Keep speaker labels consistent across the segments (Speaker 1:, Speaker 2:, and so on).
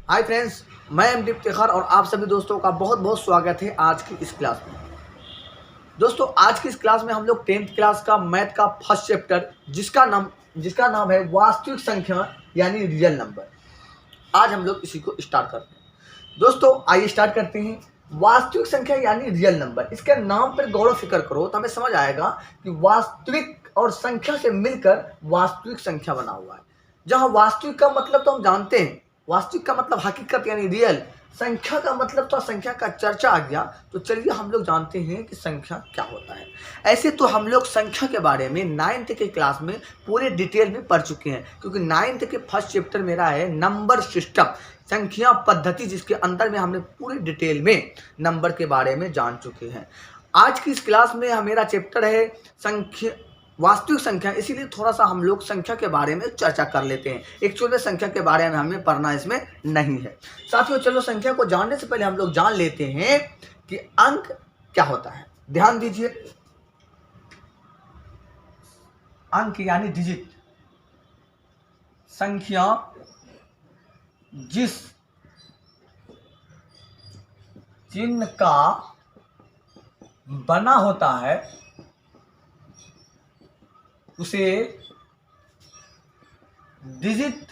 Speaker 1: Hi friends, मैं MD Iftikhar और आप सभी दोस्तों का बहुत बहुत स्वागत है आज की इस क्लास में। दोस्तों, आज की इस क्लास में हम लोग 10th क्लास का मैथ का फर्स्ट चैप्टर जिसका नाम है वास्तविक संख्या यानी रियल नंबर, आज हम लोग इसी को स्टार्ट करते हैं। दोस्तों आइए स्टार्ट करते हैं। वास्तविक संख्या यानी रियल नंबर, इसके नाम पर गौर फिक्र करो तो हमें समझ आएगा कि वास्तविक और संख्या से मिलकर वास्तविक संख्या बना हुआ है। जहां वास्तविक का मतलब तो हम जानते हैं, वास्तविक का मतलब हकीकत यानी रियल, संख्या का मतलब तो संख्या का चर्चा आ गया। तो चलिए हम लोग जानते हैं कि संख्या क्या होता है। ऐसे तो हम लोग संख्या के बारे में 9th के क्लास में पूरे डिटेल में पढ़ चुके हैं, क्योंकि 9th के फर्स्ट चैप्टर मेरा है नंबर सिस्टम, संख्या पद्धति, जिसके अंदर में हमने पूरी डिटेल में नंबर के बारे में जान चुके हैं। आज की इस क्लास में मेरा चैप्टर है संख्या वास्तविक संख्या, इसीलिए थोड़ा सा हम लोग संख्या के बारे में चर्चा कर लेते हैं। एक्चुअल में संख्या के बारे में हमें पढ़ना इसमें नहीं है। साथियों चलो संख्या को जानने से पहले हम लोग जान लेते हैं कि अंक क्या होता है। ध्यान दीजिए, अंक यानी डिजिट, संख्या जिस चिन्ह का बना होता है उसे डिजिट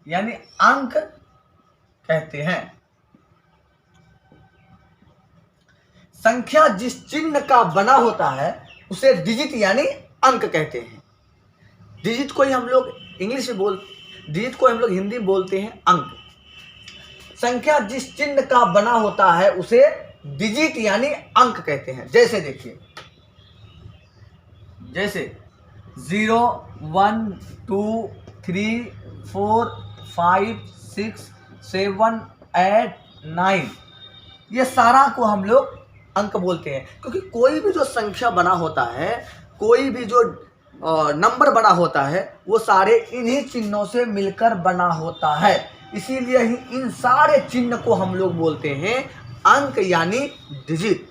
Speaker 1: यानी अंक कहते हैं। संख्या जिस चिन्ह का बना होता है उसे डिजिट यानी अंक कहते हैं। डिजिट को ही हम लोग इंग्लिश में डिजिट को हम लोग हिंदी में बोलते हैं अंक। संख्या जिस चिन्ह का बना होता है उसे डिजिट यानी अंक कहते हैं। जैसे देखिए, जैसे 0 1 2 3 4 5 6 7 8 9, ये सारा को हम लोग अंक बोलते हैं। क्योंकि कोई भी जो संख्या बना होता है, कोई भी जो नंबर बना होता है, वो सारे इन्हीं चिन्हों से मिलकर बना होता है। इसीलिए ही इन सारे चिन्ह को हम लोग बोलते हैं अंक यानी डिजिट।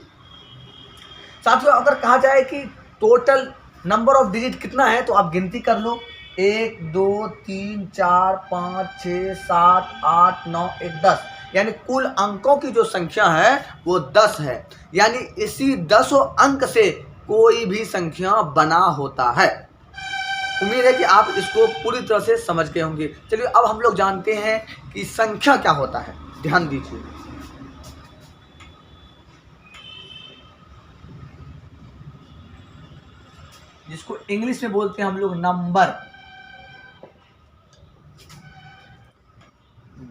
Speaker 1: साथियों अगर कहा जाए कि टोटल नंबर ऑफ डिजिट कितना है तो आप गिनती कर लो, 1 2 3 4 5 6 7 8 9 1 10, यानी कुल अंकों की जो संख्या है वो 10 है। यानी इसी 10 अंक से कोई भी संख्या बना होता है। उम्मीद है कि आप इसको पूरी तरह से समझ गए होंगे। चलिए अब हम लोग जानते हैं कि संख्या क्या होता है। ध्यान दीजिए, जिसको इंग्लिश में बोलते हैं हम लोग नंबर,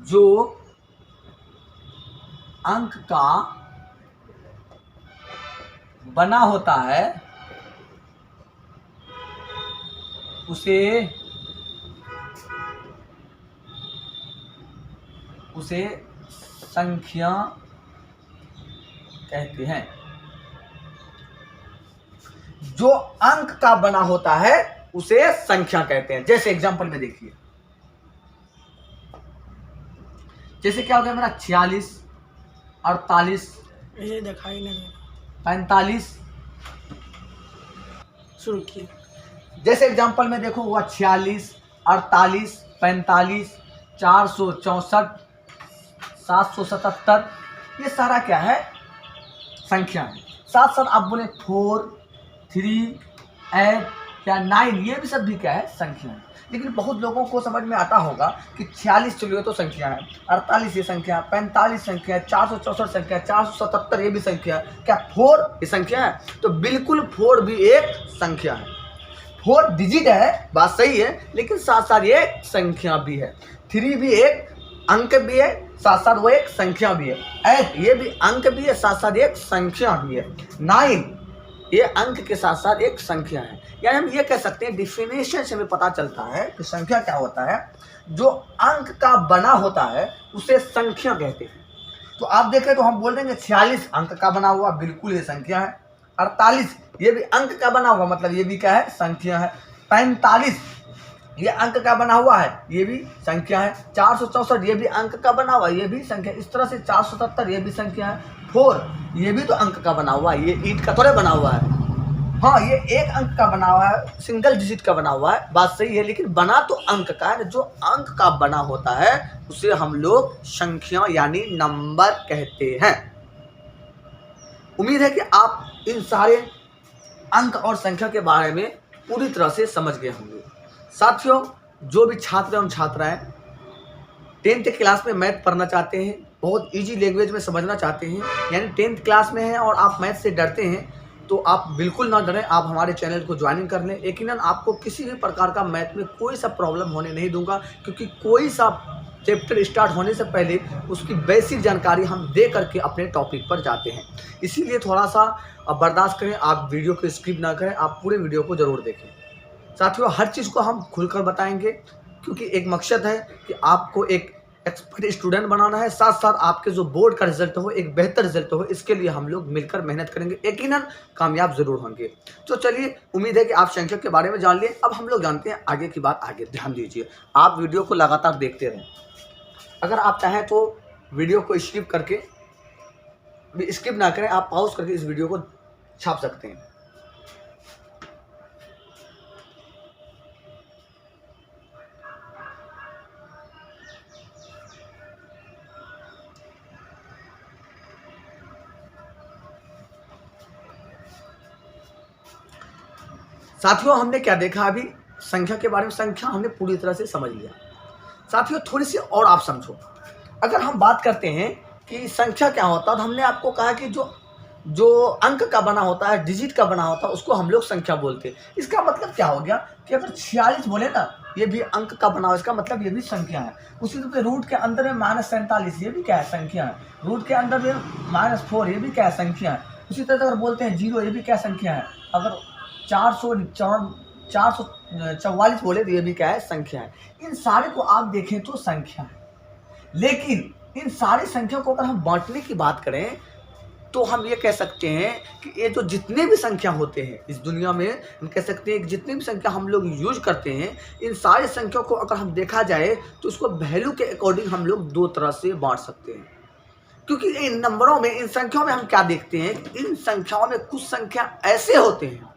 Speaker 1: जो अंक का बना होता है उसे संख्या कहते हैं। जो अंक का बना होता है उसे संख्या कहते हैं। जैसे एग्जांपल में देखिए, जैसे क्या हो गया मेरा 46 48
Speaker 2: ये दिखाई नहीं
Speaker 1: 45।
Speaker 2: शुरू किए।
Speaker 1: जैसे एग्जांपल में देखो हुआ 46 48 45 464 777, ये सारा क्या है? संख्या है। साथ साथ आप बोले 4 3 8 या 9, ये भी सब भी क्या है? संख्या है। लेकिन बहुत लोगों को समझ में आता होगा कि 46 चलिए तो संख्या है, 48 ये संख्या है, 45 संख्या है, 464 संख्या है, 477 ये भी संख्या है, क्या 4 ये संख्या है? तो बिल्कुल 4 भी एक संख्या है। 4 डिजिट है, बात सही है, लेकिन साथ साथ ये एक संख्या भी है। 3 भी एक अंक भी है, साथ साथ वो एक संख्या भी है। 8 ये भी अंक भी है, साथ साथ एक संख्या भी है। 9 ये अंक के साथ साथ एक संख्या है। यानी हम ये कह सकते हैं, डिफिनेशन से हमें पता चलता है कि संख्या क्या होता है। जो अंक का बना होता है उसे संख्या कहते हैं। तो आप देखें तो हम बोल देंगे 46 अंक का बना हुआ, बिल्कुल ये संख्या है। 48 ये भी अंक का बना हुआ, मतलब ये भी क्या है? संख्या है। 45 ये अंक का बना हुआ है, ये भी संख्या है। 464 ये भी अंक का बना हुआ है, ये भी संख्या। इस तरह से 477 ये भी संख्या है। 4 ये भी तो अंक का बना हुआ है, ये ईंट का थोड़े बना हुआ है। हाँ, ये एक अंक का बना हुआ है, सिंगल डिजिट का बना हुआ है, बात सही है, लेकिन बना तो अंक का है। जो अंक का बना होता है उसे हम लोग संख्या यानी नंबर कहते हैं। उम्मीद है कि आप इन सारे अंक और संख्या के बारे में पूरी तरह से समझ गए होंगे। साथियों, जो भी छात्र एवं छात्राएं 10th क्लास में मैथ पढ़ना चाहते हैं, बहुत इजी लैंग्वेज में समझना चाहते हैं, यानी 10th क्लास में हैं और आप मैथ से डरते हैं, तो आप बिल्कुल ना डरें, आप हमारे चैनल को ज्वाइनिंग कर लें। यकीनन आपको किसी भी प्रकार का मैथ में कोई सा प्रॉब्लम होने नहीं दूंगा, क्योंकि कोई सा चैप्टर स्टार्ट होने से पहले उसकी बेसिक जानकारी हम दे करके अपने टॉपिक पर जाते हैं। इसीलिए थोड़ा सा बर्दाश्त करें, आप वीडियो को स्किप ना करें, आप पूरे वीडियो को ज़रूर देखें। साथियों, हर चीज़ को हम खुलकर बताएंगे, क्योंकि एक मकसद है कि आपको एक एक्सपर्ट स्टूडेंट बनाना है, साथ साथ आपके जो बोर्ड का रिजल्ट हो एक बेहतर रिजल्ट हो, इसके लिए हम लोग मिलकर मेहनत करेंगे, यकीनन कामयाब जरूर होंगे। तो चलिए, उम्मीद है कि आप संख्या के बारे में जान लिए। अब हम लोग जानते हैं आगे की बात। आगे ध्यान दीजिए, आप वीडियो को लगातार देखते रहें। अगर आप चाहें तो वीडियो को स्किप करके, स्किप ना करें, आप पॉज करके इस वीडियो को छाप सकते हैं। साथियों, हमने क्या देखा अभी संख्या के बारे में? संख्या हमने पूरी तरह से समझ लिया। साथियों, थोड़ी सी और आप समझो। अगर हम बात करते हैं कि संख्या क्या होता है, तो हमने आपको कहा कि जो अंक का बना होता है, डिजिट का बना होता है, उसको हम लोग संख्या बोलते हैं। इसका मतलब क्या हो गया कि अगर 46 बोले ना, ये भी अंक का बना हो, इसका मतलब ये भी संख्या है। उसी तरह रूट के अंदर में -47, ये भी क्या है? संख्या है। रूट के अंदर में -4, ये भी क्या है? संख्या है। उसी तरह अगर बोलते हैं 0, ये भी क्या संख्या है? अगर 444 बोले तो ये भी क्या है? संख्या है। इन सारे को आप देखें तो संख्या है, लेकिन इन सारी संख्या को अगर हम बांटने की बात करें तो हम ये कह सकते हैं कि ये जो जितने भी संख्या होते हैं इस दुनिया में, हम कह सकते हैं कि जितनी भी संख्या हम लोग यूज करते हैं, इन सारी संख्या को अगर हम देखा जाए तो उसको वैल्यू के अकॉर्डिंग हम लोग दो तरह से बांट सकते हैं। क्योंकि इन नंबरों में, इन संख्याओं में हम क्या देखते हैं, इन संख्याओं में कुछ संख्या ऐसे होते हैं,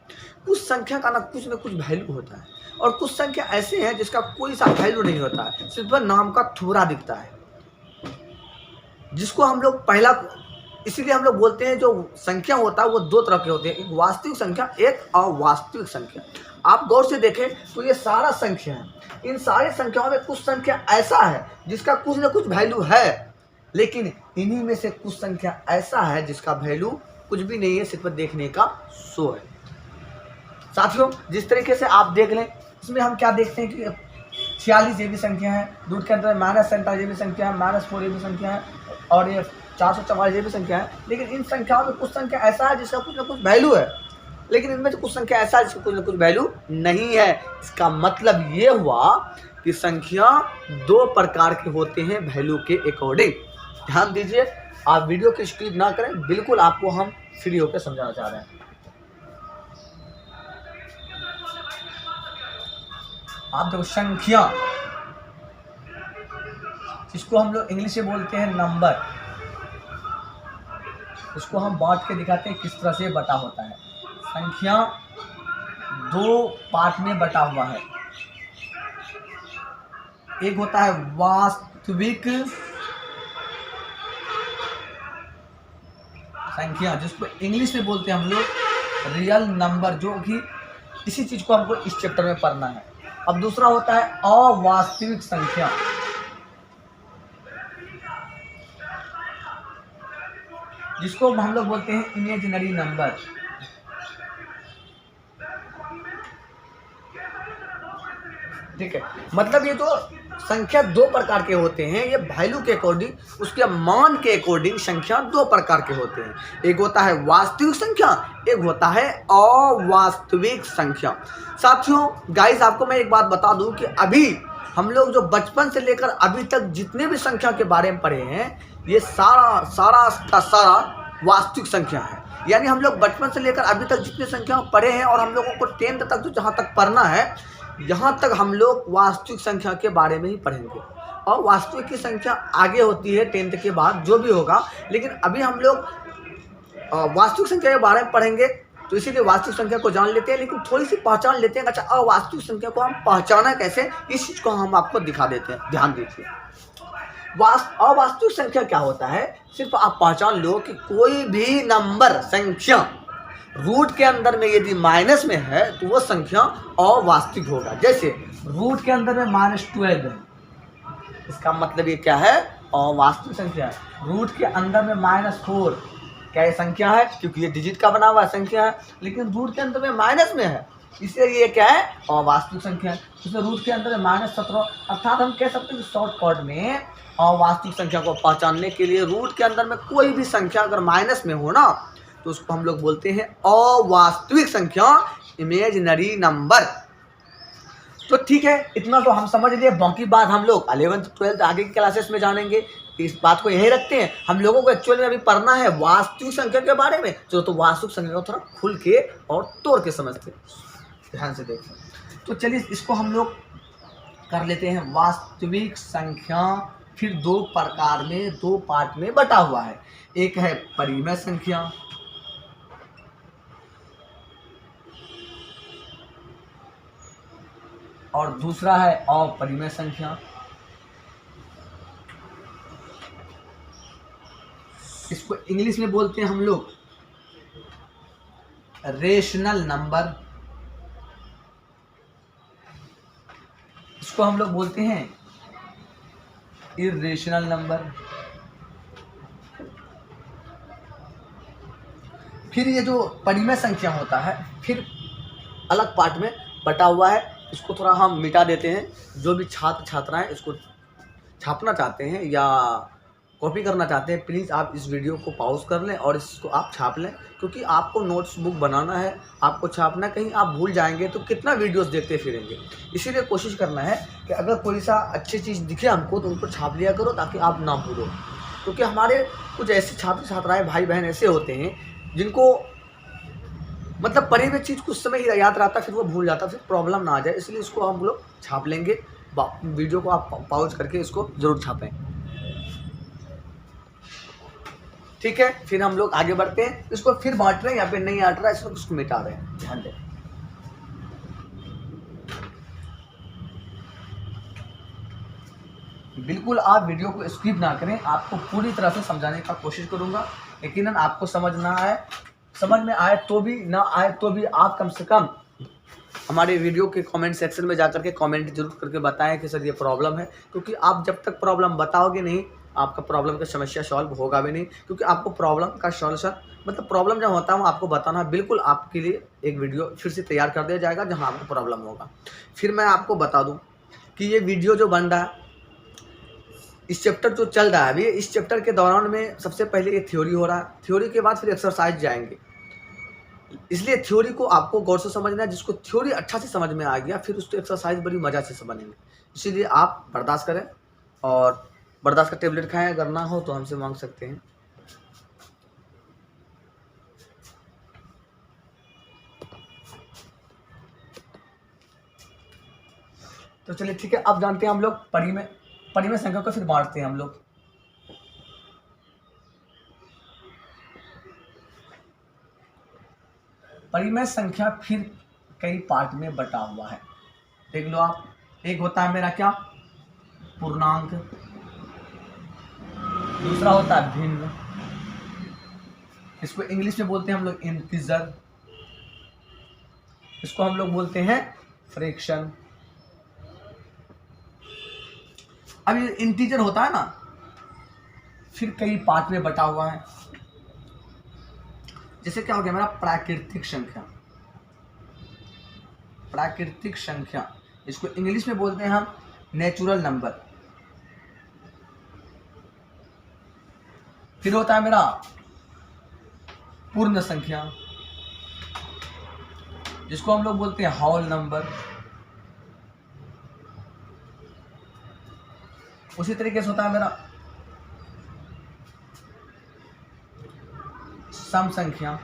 Speaker 1: कुछ संख्या का ना कुछ वैल्यू होता है, और कुछ संख्या ऐसे हैं जिसका कोई सा वैल्यू नहीं होता है, सिर्फ नाम का थोड़ा दिखता है, जिसको हम लोग पहला, इसीलिए हम लोग बोलते हैं जो संख्या होता है वो दो तरह के होते हैं, एक वास्तविक संख्या, एक अवास्तविक संख्या। आप गौर से देखें तो ये सारा संख्या है, इन सारी संख्याओं में कुछ संख्या ऐसा है जिसका कुछ ना कुछ वैल्यू है, लेकिन इन्हीं में से कुछ संख्या ऐसा है जिसका वैल्यू कुछ भी नहीं है, सिर्फ देखने का शो है। साथियों, जिस तरीके से आप देख लें, इसमें हम क्या देखते हैं कि 46 ये भी संख्या है, रूट के अंदर -47 ये भी संख्या है, -4 ये भी संख्या है, और ये 444 ये भी संख्या है। लेकिन इन संख्याओं में कुछ संख्या ऐसा है जिसका कुछ ना कुछ वैल्यू है, लेकिन इनमें से कुछ संख्या ऐसा है जिसका कुछ ना कुछ वैल्यू नहीं है। इसका मतलब ये हुआ कि संख्या दो प्रकार के होते हैं वैल्यू के अकॉर्डिंग। ध्यान दीजिए, आप वीडियो की स्किप ना करें, बिल्कुल आपको हम फ्री होकर समझाना चाह रहे हैं। आप देखो, संख्या, जिसको हम लोग इंग्लिश में बोलते हैं नंबर, उसको हम बांट के दिखाते हैं किस तरह से बटा होता है। संख्या दो पार्ट में बटा हुआ है। एक होता है वास्तविक संख्या, जिसको इंग्लिश में बोलते हैं हम लोग रियल नंबर, जो कि इसी चीज को हमको इस चैप्टर में पढ़ना है। अब दूसरा होता है अवास्तविक संख्या, जिसको हम लोग बोलते हैं इमेजिनरी नंबर। ठीक है, मतलब ये तो संख्या दो प्रकार के होते हैं, ये वैल्यू के अकॉर्डिंग, उसके मान के अकॉर्डिंग संख्या दो प्रकार के होते हैं। एक होता है वास्तविक संख्या, एक होता है अवास्तविक संख्या। साथियों, गाइस, आपको मैं एक बात बता दूं कि अभी हम लोग जो बचपन से लेकर अभी तक जितने भी संख्या के बारे में पढ़े हैं, ये सारा का सारा वास्तविक संख्या है। यानी हम लोग बचपन से लेकर अभी तक जितने संख्या पढ़े हैं, और हम लोगों को 10th तक जो जहाँ तक पढ़ना है, यहाँ तक हम लोग वास्तविक संख्या के बारे में ही पढ़ेंगे, और वास्तविक की संख्या आगे होती है 10th के बाद, जो भी होगा। लेकिन अभी हम लोग वास्तविक संख्या के बारे में पढ़ेंगे, तो इसीलिए वास्तविक संख्या को जान लेते हैं, लेकिन थोड़ी सी पहचान लेते हैं। अच्छा, अवास्तविक संख्या को हम पहचाना कैसे, इस चीज को हम आपको दिखा देते हैं। ध्यान दीजिए, अवास्तविक संख्या क्या होता है, सिर्फ आप पहचान लो कि कोई भी नंबर संख्या रूट के अंदर में यदि माइनस में है तो वो संख्या अवास्तविक होगा। जैसे रूट के अंदर में -12 है, इसका मतलब ये क्या है, अवास्तविक संख्या है। रूट के अंदर में -4 क्या ये संख्या है, क्योंकि ये डिजिट का बना हुआ संख्या है, लेकिन रूट के अंदर में माइनस में है, इसलिए ये क्या है, अवास्तविक संख्या है। इसमें रूट के अंदर में -17, अर्थात हम कह सकते हैं कि शॉर्टकट में अवास्तविक संख्या को पहचानने के लिए रूट के अंदर में कोई भी संख्या अगर माइनस में हो ना, तो उसको हम लोग बोलते हैं अवास्तविक संख्या, इमेजिनरी नंबर। तो ठीक है, इतना तो हम समझ लिए। बाकी बात हम लोग 11th 12th आगे की क्लासेस में जानेंगे। इस बात को यही रखते हैं, हम लोगों को एक्चुअल में अभी पढ़ना है वास्तविक संख्या के बारे में। चलो तो वास्तविक संख्या को थोड़ा खुल के और तोड़ के समझते हैं, ध्यान से देखो। तो चलिए इसको हम लोग कर लेते हैं। वास्तविक संख्या फिर दो प्रकार में, दो पार्ट में बटा हुआ है। एक है परिमेय संख्या, और दूसरा है अपरिमेय संख्या। इसको इंग्लिश में बोलते हैं हम लोग रेशनल नंबर, इसको हम लोग बोलते हैं इर्रेशनल नंबर। फिर ये जो परिमेय संख्या होता है फिर अलग पार्ट में बटा हुआ है, इसको थोड़ा हम मिटा देते हैं। जो भी छात्र छात्राएं इसको छापना चाहते हैं या कॉपी करना चाहते हैं, प्लीज़ आप इस वीडियो को पॉज कर लें और इसको आप छाप लें, क्योंकि आपको नोट्स बुक बनाना है, आपको छापना, कहीं आप भूल जाएंगे तो कितना वीडियोस देखते फिरेंगे। इसीलिए कोशिश करना है कि अगर कोई सा अच्छी चीज़ दिखे हमको तो उनको छाप लिया करो, ताकि आप ना भूलो। क्योंकि हमारे कुछ ऐसे छात्र छात्राएँ भाई बहन ऐसे होते हैं जिनको मतलब पढ़ी हुई चीज़ कुछ समय ही याद रहता, फिर वो भूल जाता, फिर प्रॉब्लम ना आ जाए, इसलिए इसको हम लोग छाप लेंगे। वीडियो को आप पॉज करके इसको ज़रूर छापें, ठीक है। फिर हम लोग आगे बढ़ते हैं। इसको फिर बांट रहे हैं, यहाँ पे नहीं आट रहा है, इसको मिटा रहे हैं, ध्यान दें। बिल्कुल आप वीडियो को स्किप ना करें, आपको पूरी तरह से समझाने का कोशिश करूंगा। यकीनन आपको समझ में आए तो भी, ना आए तो भी, आप कम से कम हमारे वीडियो के कमेंट सेक्शन में जाकर के कमेंट जरूर करके बताएं कि सर ये प्रॉब्लम है। क्योंकि आप जब तक प्रॉब्लम बताओगे नहीं, आपका प्रॉब्लम का समस्या सॉल्व होगा भी नहीं। क्योंकि आपको प्रॉब्लम का सॉल्यूशन, मतलब प्रॉब्लम जब होता है वो आपको बताना, बिल्कुल आपके लिए एक वीडियो फिर से तैयार कर दिया जाएगा जहाँ आपको प्रॉब्लम होगा। फिर मैं आपको बता दूँ कि ये वीडियो जो बन रहा है, इस चैप्टर जो चल रहा है अभी, इस चैप्टर के दौरान में सबसे पहले ये थ्योरी हो रहा है, थ्योरी के बाद फिर एक्सरसाइज जाएंगे। इसलिए थ्योरी को आपको गौर से समझना है। जिसको थ्योरी अच्छा से समझ में आ गया, फिर उसको एक्सरसाइज बड़ी मजा से समझेंगे। इसीलिए आप बर्दाश्त करें और बर्दाश्त का टेबलेट खाएं, अगर ना हो तो हमसे मांग सकते हैं। तो चलिए ठीक है, अब जानते हैं हम लोग परिमेय संख्या को फिर बांटते हैं हम लोग। परिमेय संख्या फिर कई पार्ट में बटा हुआ है, देख लो आप। एक होता है मेरा क्या, पूर्णांक, दूसरा होता है भिन्न, इसको इंग्लिश में बोलते हैं हम लोग इंटीजर, इसको हम लोग बोलते हैं फ्रैक्शन। अब ये इंटीजर होता है ना, फिर कई पार्ट में बटा हुआ है। जैसे क्या हो गया मेरा प्राकृतिक संख्या, प्राकृतिक संख्या, इसको इंग्लिश में बोलते हैं हम नेचुरल नंबर। फिर होता है मेरा पूर्ण संख्या, जिसको हम लोग बोलते हैं होल नंबर। उसी तरीके से होता है मेरा सम संख्या,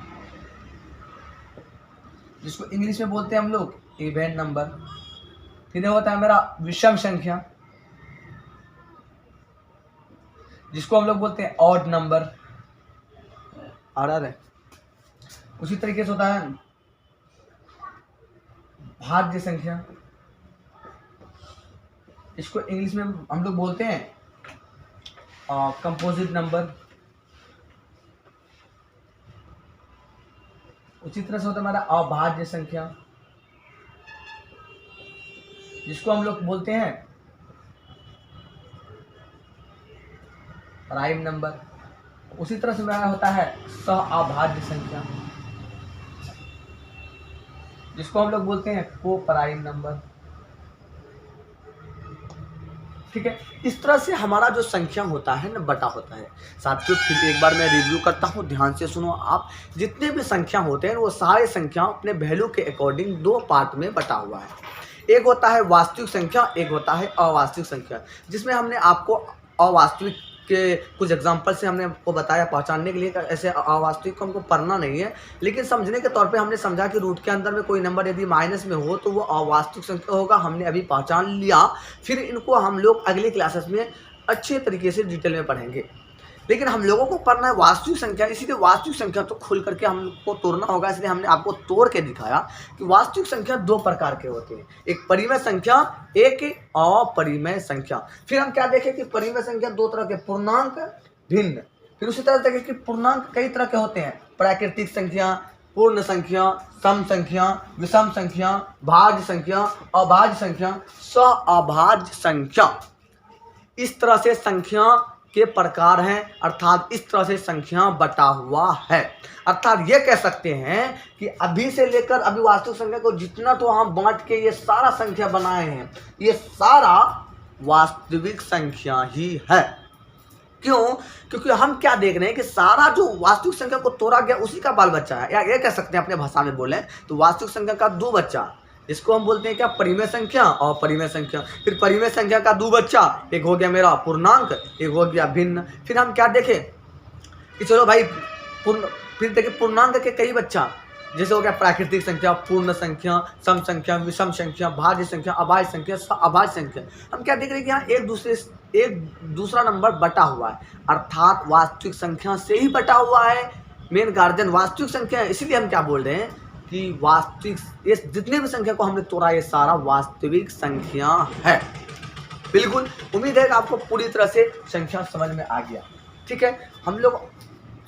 Speaker 1: जिसको इंग्लिश में बोलते हैं हम लोग इवन नंबर। फिर होता है मेरा विषम संख्या, जिसको हम लोग बोलते हैं ऑड नंबर। आ रहा है। उसी तरीके से होता है भाज्य संख्या, इसको इंग्लिश में हम लोग बोलते हैं कंपोजिट नंबर। उसी तरह से होता है हमारा अभाज्य संख्या, जिसको हम लोग बोलते हैं प्राइम नंबर। उसी तरह से हमारा होता है सहअभाज्य संख्या, जिसको हम लोग बोलते हैं को प्राइम नंबर। ठीक है, इस तरह से हमारा जो संख्या होता है ना बटा होता है। साथियों फिर एक बार मैं रिव्यू करता हूँ, ध्यान से सुनो आप। जितने भी संख्या होते हैं वो सारे संख्या अपने वैल्यू के अकॉर्डिंग दो पार्ट में बटा हुआ है। एक होता है वास्तविक संख्या, एक होता है अवास्तविक संख्या, जिसमें हमने आपको अवास्तविक के कुछ एग्जाम्पल से हमने आपको बताया पहचानने के लिए। ऐसे अवास्तविक को हमको पढ़ना नहीं है, लेकिन समझने के तौर पे हमने समझा कि रूट के अंदर में कोई नंबर यदि माइनस में हो तो वो अवास्तविक संख्या होगा। हमने अभी पहचान लिया, फिर इनको हम लोग अगले क्लासेस में अच्छे तरीके से डिटेल में पढ़ेंगे। लेकिन हम लोगों को पढ़ना है वास्तविक संख्या, इसीलिए वास्तविक संख्या तो खुल करके हमको तोड़ना होगा। इसलिए हमने आपको तोड़ के दिखाया कि वास्तविक संख्या दो प्रकार के होते हैं, एक परिमेय संख्या, एक अपरिमेय संख्या। फिर हम क्या देखें कि परिमेय संख्या दो तरह के, पूर्णांक, भिन्न। फिर उसी तरह देखें कि पूर्णांक कई तरह के होते हैं, प्राकृतिक संख्या, पूर्ण संख्या, सम संख्या, विषम संख्या, भाज्य संख्या, अभाज्य संख्या, सहअभाज्य संख्या। इस तरह से संख्या के प्रकार हैं, अर्थात इस तरह से संख्या बटा हुआ है। अर्थात ये कह सकते हैं कि अभी से लेकर अभी वास्तविक संख्या को जितना तो हम बांट के ये सारा संख्या बनाए हैं, ये सारा वास्तविक संख्या ही है। क्यों? क्योंकि हम क्या देख रहे हैं कि सारा जो वास्तविक संख्या को तोड़ा गया उसी का बाल बच्चा है, या ये कह सकते हैं अपने भाषा में बोलें तो वास्तविक संख्या का दो बच्चा, इसको हम बोलते हैं क्या, परिमेय संख्या और अपरिमेय संख्या। फिर परिमेय संख्या का दो बच्चा, एक हो गया मेरा पूर्णांक, एक हो गया भिन्न। फिर हम क्या देखें कि चलो भाई फिर देखें पूर्णांक के कई बच्चा, जैसे हो गया प्राकृतिक संख्या, पूर्ण संख्या, सम संख्या, विषम संख्या, भाज्य संख्या, अभाज्य संख्या, सहअभाज्य संख्या। हम क्या देख रहे हैं कि यहाँ एक दूसरा नंबर बटा हुआ है, अर्थात वास्तविक संख्या से ही बटा हुआ है। मेन गार्जियन वास्तविक संख्या है, इसीलिए हम क्या बोल रहे हैं कि वास्तविक, ये जितने भी संख्या को हमने तोड़ा ये सारा वास्तविक संख्या है। बिल्कुल, उम्मीद है कि आपको पूरी तरह से संख्या समझ में आ गया। ठीक है, हम लोग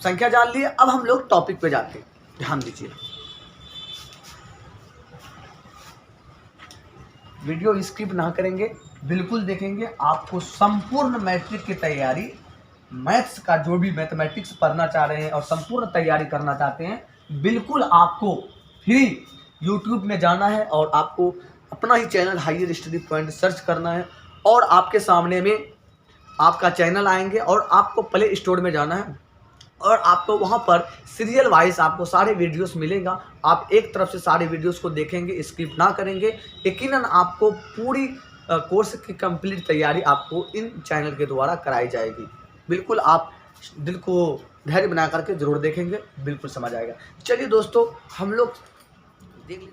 Speaker 1: संख्या जान लिए, अब हम लोग टॉपिक पे जाते हैं, ध्यान दीजिए। वीडियो स्किप ना करेंगे, बिल्कुल देखेंगे। आपको संपूर्ण मैट्रिक की तैयारी, मैथ्स का जो भी मैथमेटिक्स पढ़ना चाह रहे हैं और संपूर्ण तैयारी करना चाहते हैं, बिल्कुल आपको फ्री यूट्यूब में जाना है और आपको अपना ही channel higher study point search करना है, और आपके सामने में आपका चैनल आएंगे और आपको प्ले स्टोर में जाना है और आपको वहाँ पर सीरियल वाइज आपको सारे वीडियोस मिलेगा। आप एक तरफ से सारे वीडियोस को देखेंगे, स्किप ना करेंगे। यकीनन आपको पूरी कोर्स की कंप्लीट तैयारी आपको इन चैनल के द्वारा कराई जाएगी। बिल्कुल आप दिल को धैर्य बना करके जरूर देखेंगे, बिल्कुल समझ आएगा। चलिए दोस्तों, हम लोग देख लें।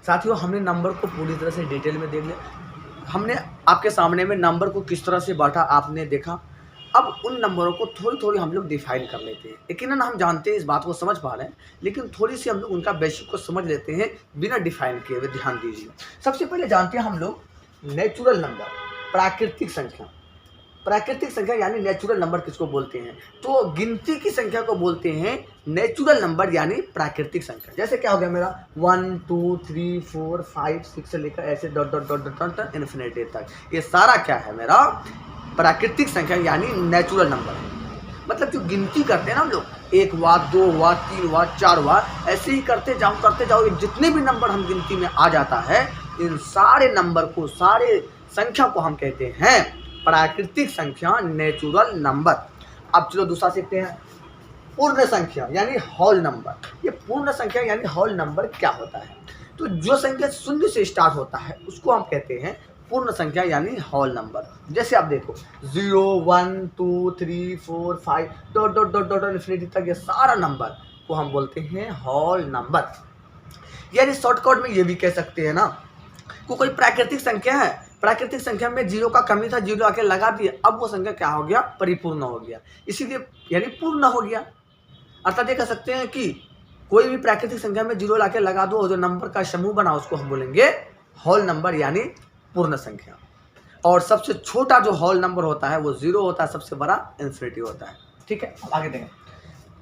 Speaker 1: साथियों, हमने नंबर को पूरी तरह से डिटेल में देख लिया। हमने आपके सामने में नंबर को किस तरह से बांटा आपने देखा। अब उन नंबरों को थोड़ी थोड़ी हम लोग डिफाइन कर लेते हैं। यकीनन हम जानते हैं, इस बात को समझ पा रहे हैं, लेकिन थोड़ी सी हम लोग उनका बेसिक को समझ लेते हैं बिना डिफाइन किए हुए। ध्यान दीजिए, सबसे पहले जानते हैं हम लोग नेचुरल नंबर, प्राकृतिक संख्या। प्राकृतिक संख्या यानी नेचुरल नंबर किसको बोलते हैं? तो गिनती की संख्या को बोलते हैं नेचुरल नंबर यानी प्राकृतिक संख्या। जैसे क्या हो गया मेरा 1 2 3 4 5 6 से लेकर ऐसे dot dot dot dot dot infinity तक, ये सारा क्या है मेरा प्राकृतिक संख्या यानी नेचुरल नंबर है। मतलब जो गिनती करते हैं ना हम लोग, 1 हुआ, 2 हुआ, 3 हुआ, 4 हुआ, ऐसे ही करते जाओ, जितने भी नंबर हम गिनती में आ जाता है, इन सारे नंबर को, सारे संख्या को हम कहते हैं प्राकृतिक संख्या, नेचुरल नंबर। अब चलो दूसरा सीखते हैं, पूर्ण संख्या यानी होल नंबर। ये पूर्ण संख्या यानी होल नंबर क्या होता है? तो जो संख्या शून्य से स्टार्ट होता है उसको हम कहते हैं पूर्ण संख्या यानी होल नंबर। जैसे आप देखो 0 1 2 3 4 5 dot dot dot dot infinity तक, ये सारा नंबर को हम बोलते हैं होल नंबर। यानी शॉर्टकट में ये भी कह सकते हैं ना, कोई प्राकृतिक संख्या है, प्राकृतिक संख्या में 0 का कमी था, 0 आके लगा दिए, अब वो संख्या क्या हो गया? परिपूर्ण हो गया, इसीलिए यानी पूर्ण हो गया। अर्थात ये कह सकते हैं कि कोई भी प्राकृतिक संख्या में जीरो लाके लगा दो और जो नंबर का समूह बना उसको हम बोलेंगे होल नंबर यानी पूर्ण संख्या। और सबसे छोटा जो होल नंबर होता है वो जीरो होता है, सबसे बड़ा इन्फिनिटी होता है। ठीक है, अब आगे देखें।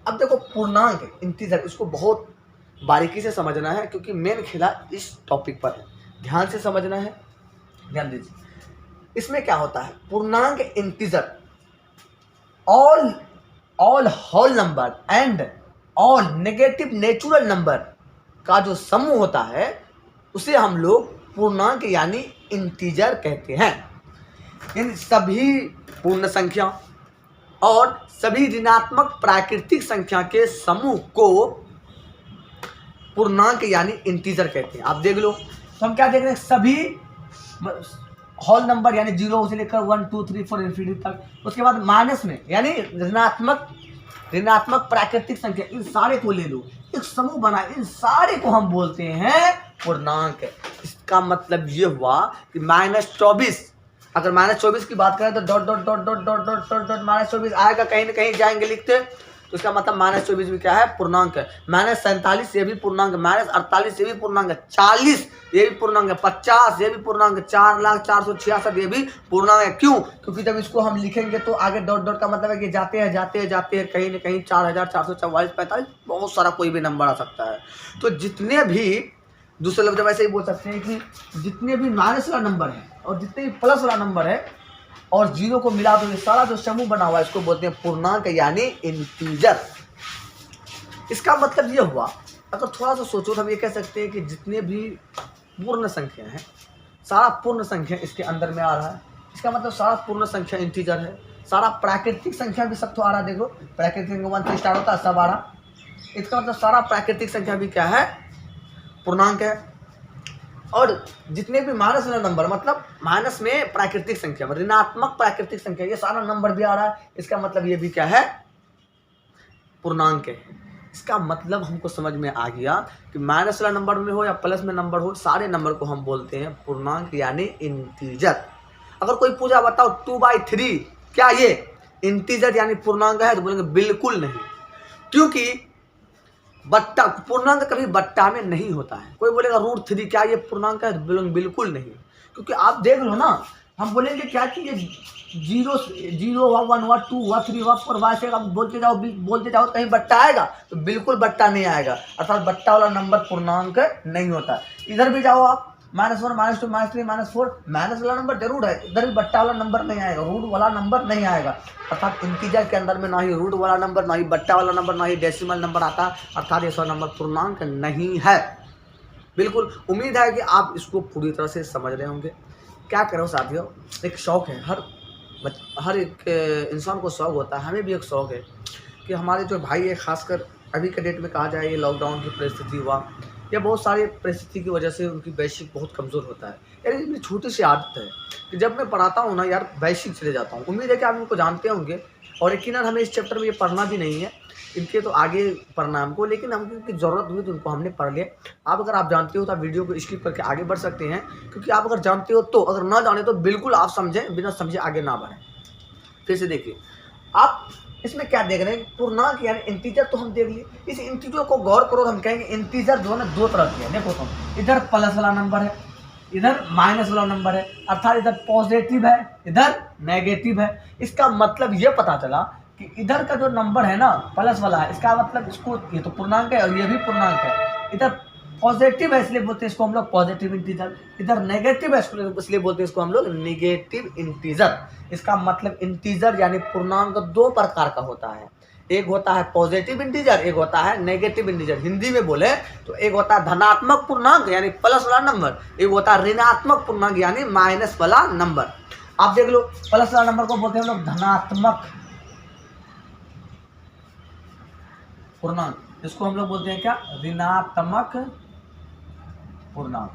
Speaker 1: अब देखो पूर्णांक इंटीजर, इसको बहुत बारीकी से समझना है क्योंकि मेन खेला इस टॉपिक पर है, ध्यान से समझना है, ध्यान दीजिए। इसमें क्या होता है, पूर्णांक integer all whole number and all negative natural number का जो समूह होता है उसे हम लोग पूर्णांक यानी इंटीजर कहते हैं। इन सभी पूर्ण संख्या और सभी ऋणात्मक प्राकृतिक संख्या के समूह को पूर्णांक यानी इंटीजर कहते हैं। आप देख लो, तो हम क्या देख रहे हैं, सभी होल नंबर यानी 0 से लेकर 1 2 3 4 इन्फिनिटी तक, उसके बाद माइनस में यानी ऋणात्मक प्राकृतिक संख्या, इन सारे को ले लो, एक समूह बना, इन सारे को हम बोलते हैं पूर्णांक। इसका मतलब ये हुआ कि -24, अगर -24 की बात करें तो dot dot dot dot dot dot dot dot -24 आएगा, कहीं ना कहीं जाएंगे लिखते, तो इसका मतलब -24 भी क्या है, पूर्णांक है। -47 ये भी पूर्णांक है, -48 ये भी पूर्णांक है, 40 ये भी पूर्णांक है, 50 ये भी पूर्णांक है, 4,04,66 ये भी पूर्णांक है। क्यों? क्योंकि जब इसको हम लिखेंगे तो आगे डॉट डॉट का मतलब है कि जाते हैं कहीं ना कहीं 4,444 45 बहुत सारा कोई भी नंबर आ सकता है। तो जितने भी, दूसरे लफ्ज़ वैसे ही बोल सकते हैं कि जितने भी माइनस वाला नंबर है और जितने भी प्लस वाला नंबर है और जीरो को मिला दो, ये सारा जो समूह बना हुआ है इसको बोलते हैं पूर्णांक यानी इंटीजर। इसका मतलब ये हुआ, अगर थोड़ा सा सोचो तो हम ये कह सकते हैं कि जितने भी पूर्ण संख्या हैं, सारा पूर्ण संख्या इसके अंदर में आ रहा है। इसका मतलब सारा पूर्ण संख्या इंटीजर है। सारा प्राकृतिक संख्या भी सब तो आ रहा है, देखो प्राकृतिक संख्या 1 से स्टार्ट होता है, सब आ रहा। इसका मतलब सारा प्राकृतिक संख्या भी क्या है, पूर्णांक है। और जितने भी माइनस वाला नंबर, मतलब माइनस में प्राकृतिक संख्या, ऋणात्मक प्राकृतिक संख्या, ये सारा नंबर भी आ रहा है, इसका मतलब ये भी क्या है, पूर्णांक है। इसका मतलब हमको समझ में आ गया कि माइनस वाला नंबर में हो या प्लस में नंबर हो, सारे नंबर को हम बोलते हैं पूर्णांक यानी इंटीजर। अगर कोई पूछा बताओ 2/3 क्या ये इंटीजर यानी पूर्णांक है, तो बोलेंगे बिल्कुल नहीं, क्योंकि बट्टा, पूर्णांक कभी बट्टा में नहीं होता है। कोई बोलेगा √3 क्या ये पूर्णांक है, तो बिल्कुल नहीं, क्योंकि आप देख लो ना, हम बोलेंगे क्या कि ये 0 हुआ, 1 हुआ, 2 हुआ, 3 हुआ, 4 वैसे आप बोलते जाओ कहीं बट्टा आएगा, तो बिल्कुल बट्टा नहीं आएगा। अर्थात बट्टा वाला नंबर पूर्णांक नहीं होता। इधर भी जाओ आप, -1 -2 -3 -4, माइनस वाला नंबर जरूर है, इधर भी बट्टा वाला नंबर नहीं आएगा, रूट वाला नंबर नहीं आएगा। अर्थात इंटीजर के अंदर में ना ही रूट वाला नंबर, ना ही बट्टा वाला नंबर, ना ही डेसिमल नंबर आता, अर्थात ये सब नंबर पूर्णांक नहीं है। बिल्कुल उम्मीद है कि आप इसको पूरी तरह से समझ रहे होंगे। क्या करो साथियों, एक शौक़ है, हर एक इंसान को शौक़ होता है, हमें भी एक शौक़ है कि हमारे जो भाई है, खासकर अभी के डेट में कहा जाए, ये लॉकडाउन की परिस्थिति हुआ या बहुत सारी परिस्थिति की वजह से उनकी बेसिक बहुत कमज़ोर होता है। यार ये मेरी छोटी सी आदत है कि जब मैं पढ़ाता हूँ ना यार, बेसिक चले जाता हूँ। उम्मीद है कि आप इनको जानते होंगे और यकीनन हमें इस चैप्टर में ये पढ़ना भी नहीं है, इनके तो आगे पढ़ना है हमको, लेकिन हमको इनकी ज़रूरत हुई तो इनको हमने पढ़ लिया। अगर आप जानते हो तो आप वीडियो को स्किप करके आगे बढ़ सकते हैं, क्योंकि आप अगर जानते हो तो, अगर ना जाने तो बिल्कुल आप समझें, बिना समझे आगे ना बढ़ें। फिर से देखिए आप, इसमें क्या देख रहे हैं, पूर्णांक यानी इंटीजर तो हम देख लिए। इस इंटीजर को गौर करो तो हम कहेंगे इंटीजर जो है ना, दो तरह के हैं। देखो तुम, इधर प्लस वाला नंबर है, इधर माइनस वाला नंबर है, अर्थात इधर पॉजिटिव है, इधर नेगेटिव है। इसका मतलब ये पता चला कि इधर का जो नंबर है ना, प्लस वाला है, इसका मतलब इसको, ये तो पूर्णांक है और ये भी पूर्णांक है। इधर पॉजिटिव है इसलिए बोलते हैं इसको हम लोग पॉजिटिव इंटीजर, इधर नेगेटिव है इसलिए बोलते हैं इसको हम लोग नेगेटिव इंटीजर। इसका मतलब इंटीजर यानी पूर्णांक दो प्रकार का होता है, एक होता है पॉजिटिव इंटीजर, एक होता है नेगेटिव इंटीजर। हिंदी में बोले तो एक होता है धनात्मक पूर्णांक यानी प्लस वाला नंबर, एक होता है ऋणात्मक पूर्णांक यानी माइनस वाला नंबर। आप देख लो, प्लस वाला नंबर को बोलते हैं हम लोग धनात्मक पूर्णांक, इसको हम लोग बोलते हैं क्या, ऋणात्मक पूर्णांक।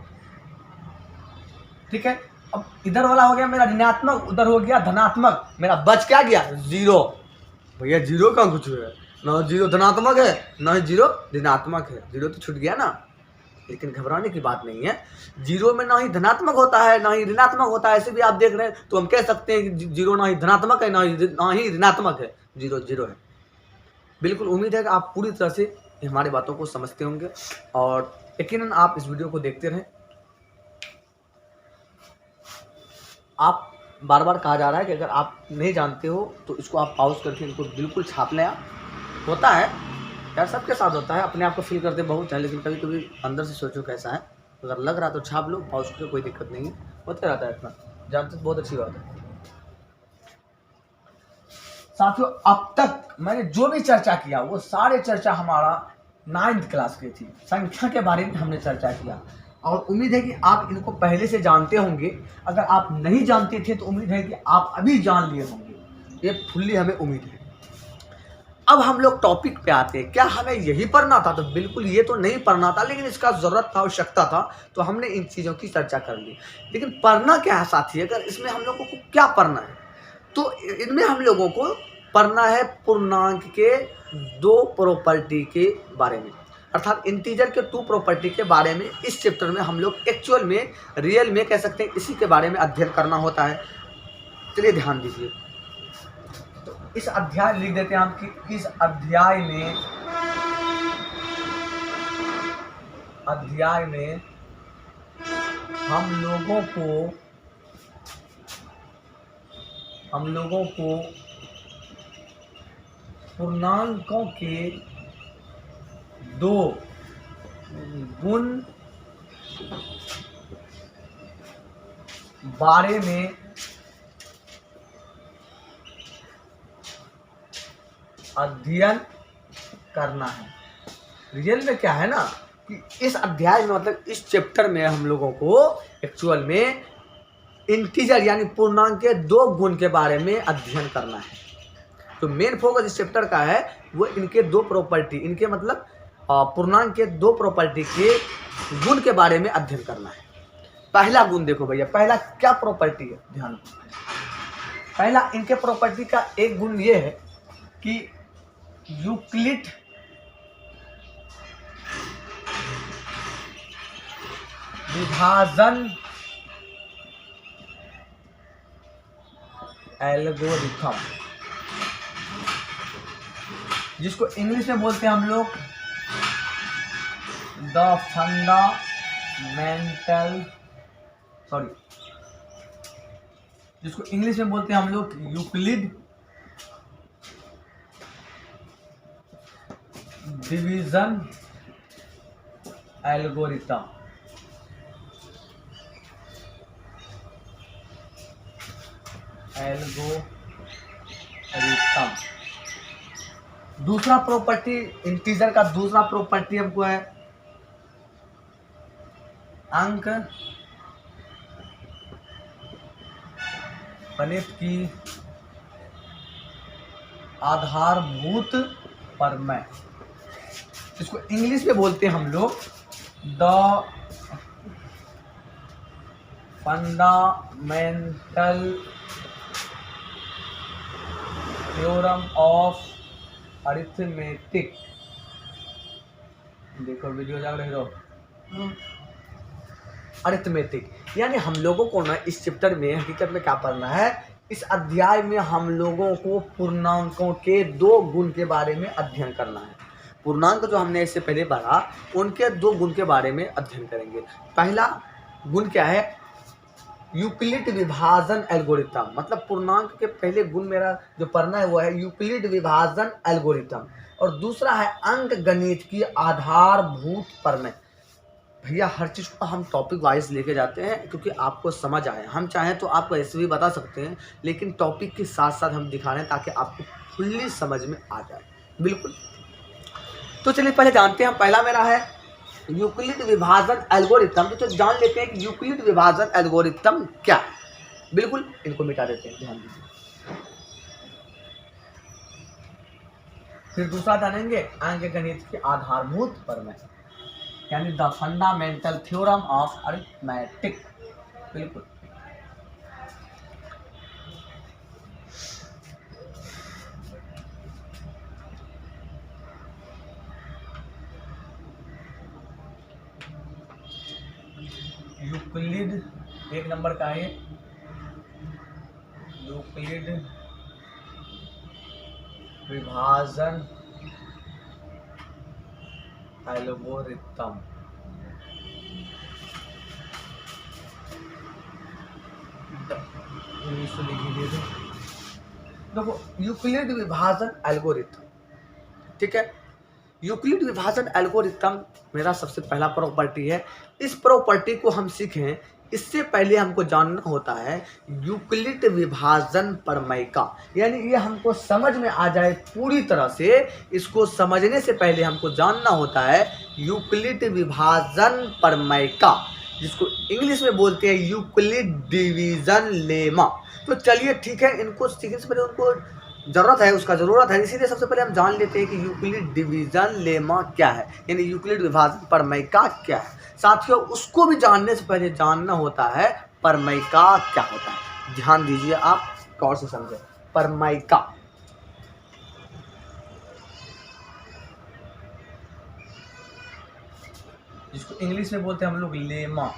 Speaker 1: ठीक है, अब इधर वाला हो गया मेरा ऋणात्मक, उधर हो गया धनात्मक, मेरा बच क्या गया, 0। भैया 0 का कुछ है ना, 0 धनात्मक है ना ही 0 ऋणात्मक है, 0 तो छूट गया ना। लेकिन घबराने की बात नहीं है, 0 में ना ही धनात्मक होता है ना ही ऋणात्मक होता है। ऐसे भी आप देख रहे हैं तो हम कह सकते हैं कि 0 ना ही धनात्मक है ना ही ऋणात्मक है, 0 0 है। बिल्कुल उम्मीद है कि आप पूरी तरह से हमारी बातों को समझते होंगे और यकीनन आप इस वीडियो को देखते रहें। आप बार बार कहा जा रहा है कि अगर आप नहीं जानते हो तो इसको आप पॉज करके इनको बिल्कुल छाप लें। आप होता है यार, सबके साथ होता है, अपने आप को फील करते बहुत है, लेकिन कभी कभी अंदर से सोचो कैसा है। अगर लग रहा तो छाप लो, पॉज करके, कोई दिक्कत नहीं है, होते रहता है इतना, जानते तो बहुत अच्छी बात है। साथियों, अब तक मैंने जो भी चर्चा किया वो सारे चर्चा हमारा 9th क्लास की थी। संख्या के बारे में हमने चर्चा किया और उम्मीद है कि आप इनको पहले से जानते होंगे। अगर आप नहीं जानते थे तो उम्मीद है कि आप अभी जान लिए होंगे, ये फुल्ली हमें उम्मीद है। अब हम लोग टॉपिक पे आते हैं। क्या हमें यही पढ़ना था? तो बिल्कुल ये तो नहीं पढ़ना था, लेकिन इसका ज़रूरत था, आवश्यकता था, तो हमने इन चीज़ों की चर्चा कर ली। लेकिन पढ़ना क्या है साथी? अगर इसमें हम लोगों को क्या पढ़ना है तो इनमें हम लोगों को पढ़ना है पूर्णांक के 2 प्रॉपर्टी के बारे में, अर्थात इंटीजर के 2 प्रॉपर्टी के बारे में। इस चैप्टर में हम लोग एक्चुअल में, रियल में कह सकते हैं, इसी के बारे में अध्ययन करना होता है। चलिए ध्यान दीजिए, तो इस अध्याय लिख देते हैं हम कि इस अध्याय में हम लोगों को पूर्णांकों के 2 गुण बारे में अध्ययन करना है। रियल में क्या है ना कि इस अध्याय में, मतलब इस चैप्टर में हम लोगों को एक्चुअल में इंटीजर यानी पूर्णांक के 2 गुण के बारे में अध्ययन करना है। तो मेन फोकस इस चैप्टर का है वो इनके 2 प्रॉपर्टी, इनके मतलब पूर्णांक के 2 प्रॉपर्टी के गुण के बारे में अध्ययन करना है। पहला गुण देखो भैया, पहला क्या प्रॉपर्टी है, ध्यान दो। पहला इनके प्रॉपर्टी का एक गुण ये है कि यूक्लिड विभाजन एल्गोरिथम, जिसको इंग्लिश में बोलते हैं हम लोग जिसको इंग्लिश में बोलते हैं हम लोग यूक्लिड डिवीजन एल्गोरिथम। दूसरा प्रॉपर्टी इंटीजर का, दूसरा प्रॉपर्टी हमको है अंक गणित की आधारभूत प्रमेय, इसको इंग्लिश में बोलते हैं हम लोग the fundamental theorem of arithmetic. देखो वीडियो जा रहे हो, अरिथमेटिक। यानी हम लोगों को ना इस चैप्टर में हकीकत में क्या पढ़ना है, इस अध्याय में हम लोगों को पूर्णांकों के 2 गुण के बारे में अध्ययन करना है। पूर्णांक जो हमने इससे पहले पढ़ा उनके 2 गुण के बारे में अध्ययन करेंगे। पहला गुण क्या है, यूक्लिड विभाजन एल्गोरिथम, मतलब पूर्णांक के पहले गुण मेरा जो पढ़ना है वो है यूक्लिड विभाजन एल्गोरिथम, और दूसरा है अंक गणित की आधारभूत प्रमेय। भैया हर चीज़ को हम टॉपिक वाइज लेके जाते हैं क्योंकि आपको समझ आए। हम चाहें तो आपको ऐसे भी बता सकते हैं, लेकिन टॉपिक के साथ साथ हम दिखा रहे हैं ताकि आपको फुल्ली समझ में आ जाए। बिल्कुल, तो चलिए पहले जानते हैं। पहला मेरा है यूक्लिड विभाजन एल्गोरिथम। तो जान लेते हैं कि यूक्लिड विभाजन एल्गोरिथम क्या है। बिल्कुल, इनको मिटा देते हैं, ध्यान दीजिए। फिर दूसरा जानेंगे अंक गणित की आधारभूत प्रमेय, यानी the fundamental theorem of arithmetic. बिल्कुल, यूक्लिड एक नंबर का है, यूक्लिड विभाजन एल्गोरिथम। देखो यूक्लिड विभाजन एल्गोरिथम, ठीक है। यूक्लिड विभाजन एल्गोरिथम मेरा सबसे पहला प्रॉपर्टी है। इस प्रॉपर्टी को हम सीखें इससे पहले हमको जानना होता है यूक्लिड विभाजन प्रमेय का, यानी ये हमको समझ में आ जाए पूरी तरह से। इसको समझने से पहले हमको जानना होता है यूक्लिड विभाजन प्रमेय का, जिसको इंग्लिश में बोलते हैं यूक्लिड डिवीजन लेमा। तो चलिए ठीक है, इनको सीखने से पहले उनको ज़रूरत है, इसीलिए सबसे पहले हम जान लेते हैं कि यूक्लिड डिवीजन लेमा क्या है, यानी यूक्लिड विभाजन प्रमेय का क्या है। साथियों, उसको भी जानने से पहले जानना होता है प्रमेय का क्या होता है। ध्यान दीजिए, आप गौर से समझें प्रमेय का। जिसको इंग्लिश में बोलते हैं हम लोग लेमा।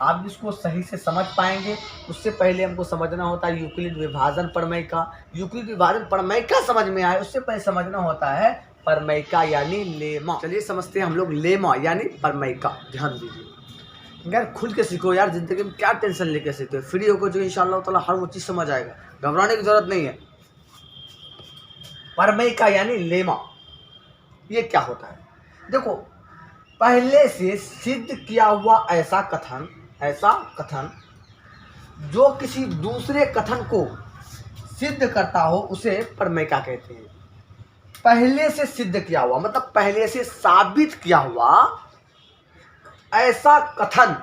Speaker 1: आप इसको सही से समझ पाएंगे, उससे पहले हमको समझना होता है यूक्लिड विभाजन प्रमेय का। यूक्लिड विभाजन प्रमेय का समझ में आए उससे पहले समझना होता है प्रमेय का यानी लेमा। चलिए समझते हैं हम लोग लेमा यानी प्रमेय का। ध्यान दीजिए यार, खुल के सीखो यार, जिंदगी में क्या टेंशन लेके सीखते हो। फ्री होकर जो इंशाअल्लाह ताला हर वो चीज़ समझ आएगा, घबराने की जरूरत नहीं है। प्रमेय का यानी लेमा, ये क्या होता है? देखो, पहले से सिद्ध किया हुआ ऐसा कथन जो किसी दूसरे कथन को सिद्ध करता हो उसे प्रमेय का कहते हैं। पहले से सिद्ध किया हुआ मतलब पहले से साबित किया हुआ ऐसा कथन